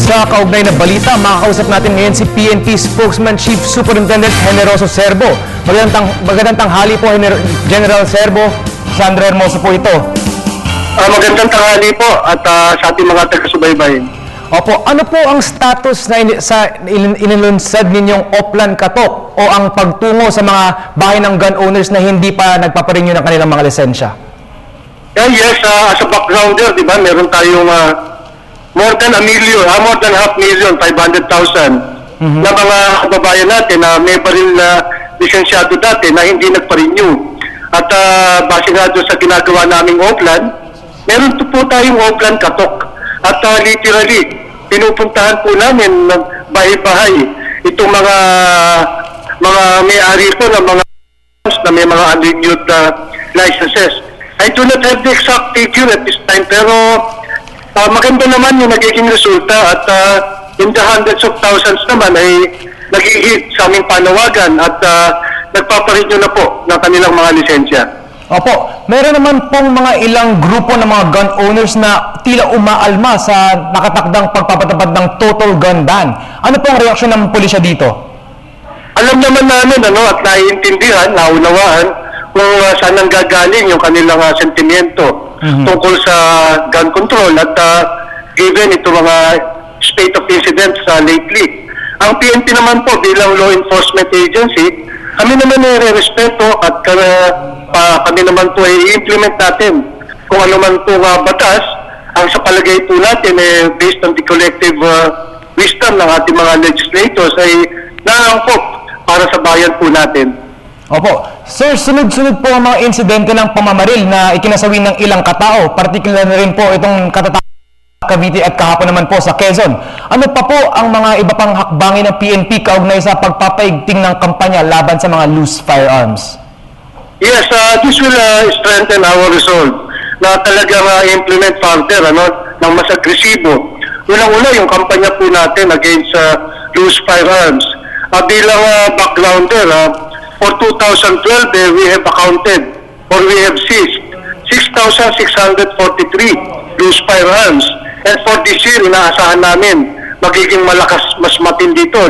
Sa kaugnay na balita, makakausap natin ngayon si PNP Spokesman Chief Superintendent Generoso Serbo. Magandang tanghali po, General Serbo. Sandro Hermoso po ito. Magandang tanghali po at sa ating mga taga-subaybay. Opo, ano po ang status na inilunsad ninyong Oplan Katok o ang pagtungo sa mga bahay ng gun owners na hindi pa nagpaparenew ng kanilang mga lisensya? Yes, as a backgrounder, di ba, meron tayong more than 500,000, 500,000 na mga kababayan natin na may baril na lisensyado dati na hindi nagpa-renew. At base nga doon sa ginagawa naming Oplan, meron po tayong Oplan Katok. At literally, pinupuntahan po namin ng bahay-bahay itong mga may-ari po ng mga na may mga unrenewed licenses. I do not have the exact figure at this time, pero maganda naman yung nagiging resulta at in the hundreds of thousands naman ay nag-i-hit sa aming panawagan at nagpaparenew na po ng kanilang mga lisensya. Opo, meron naman pong mga ilang grupo ng mga gun owners na tila umaalma sa nakatakdang pagpapatupad ng total gun ban. Ano pong reaksyon ng pulisya dito? Alam naman namin at naiintindihan, naunawaan kung saan nanggagaling yung kanilang sentimiento tungkol sa gun control at given ito mga state of incidents lately. Ang PNP naman po bilang law enforcement agency, kami naman ay respeto at kami naman po ay i-implement natin kung ano man po batas. Ang sa palagay po natin based on the collective wisdom ng ating mga legislators ay naangkop para sa bayan po natin. Opo. Sir, sunod-sunod po ang mga insidente ng pamamaril na ikinasawi ng ilang katao, particular na rin po itong katatakan Cavite at kahapon naman po sa Quezon. Ano pa po ang mga iba pang hakbangin ng PNP kaugnay sa pagpapaigting ng kampanya laban sa mga loose firearms? Yes, this will strengthen our resolve na talagang implement further ng mas agresibo. Unang-una yung kampanya po natin against loose firearms. Bilang backgrounder, for 2012, we have accounted or we have seized 6,643 loose firearms. And for this year, inaasahan namin magiging malakas, mas matindi ito,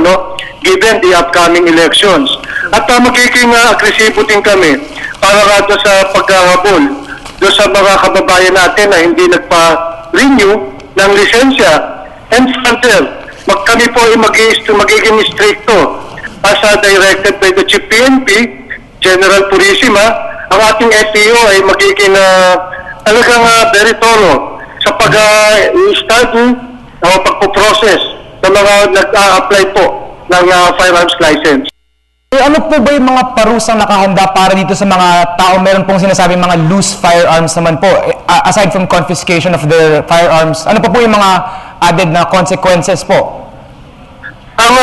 given the upcoming elections. At magiging agresibo din kami para sa paghahabol doon sa mga kababayan natin na hindi nagpa-renew ng lisensya. And further, kami po ay magiging stricto as directed by the Chief PNP, General Purisima. Ang ating FPO ay magiging talagang very thorough sa pag-study o pagpo-process ng mga nag-a-apply po ng firearms license. Ano po ba yung mga parusang nakahanda para dito sa mga tao meron pong sinasabing mga loose firearms naman po, aside from confiscation of their firearms? Ano pa po yung mga added na consequences po? Ang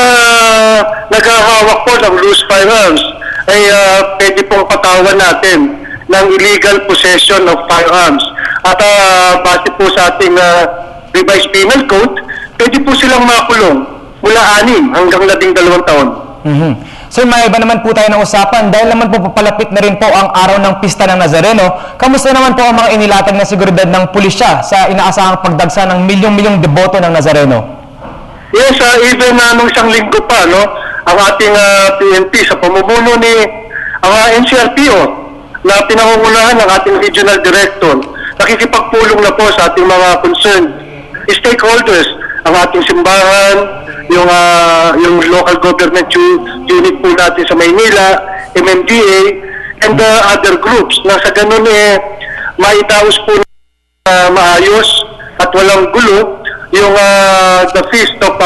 naghahawak po ng loose firearms ay pwede pong patawan natin ng illegal possession of firearms. At base po sa ating revised penal code, pwede po silang makulong mula 6 hanggang 12 taon. Sir, may iba naman po tayo ng usapan. Dahil naman po papalapit na rin po ang araw ng Pista ng Nazareno, kamusta naman po ang mga inilatag na seguridad ng pulisya sa inaasahang pagdagsa ng milyong-milyong deboto ng Nazareno? Yes, even nung isang linggo pa, ang ating PNP sa pamumuno ni ang NCRPO na pinangungunahan ng ating regional director, nakikipagpulong na po sa ating mga concerned stakeholders, ang ating simbahan, yung local government unit po natin sa Maynila, MMDA, and other groups na sa ganun maitaos po maayos at walang gulo yung the feast of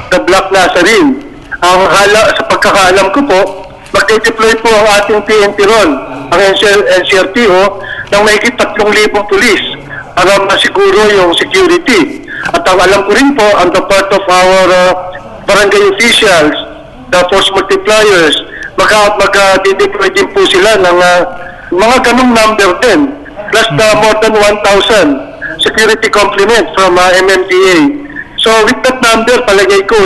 the Black Nazarene. Sa pagkakaalam ko po, mag-deploy po ang ating PNP ron, ang NCRPO, ng mahigit 3,000 pulis para masiguro yung security. At ang alam ko rin po, on the part of our barangay officials, the force multipliers, mag-deploy din po sila ng mga ganong number din, plus the more than 1,000 security complement from MMDA. So with that number, palagay ko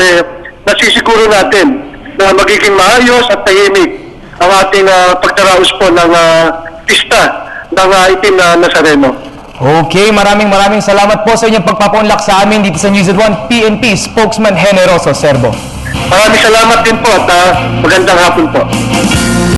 nasisiguro natin na magiging maayos at tahimik ang ating pagdaraos po ng pista ng itim na Nazareno. Okay, maraming salamat po sa inyong pagpapaunlak sa amin dito sa News at 1 PNP Spokesman Generoso Serbo. Maraming salamat din po at magandang hapon po.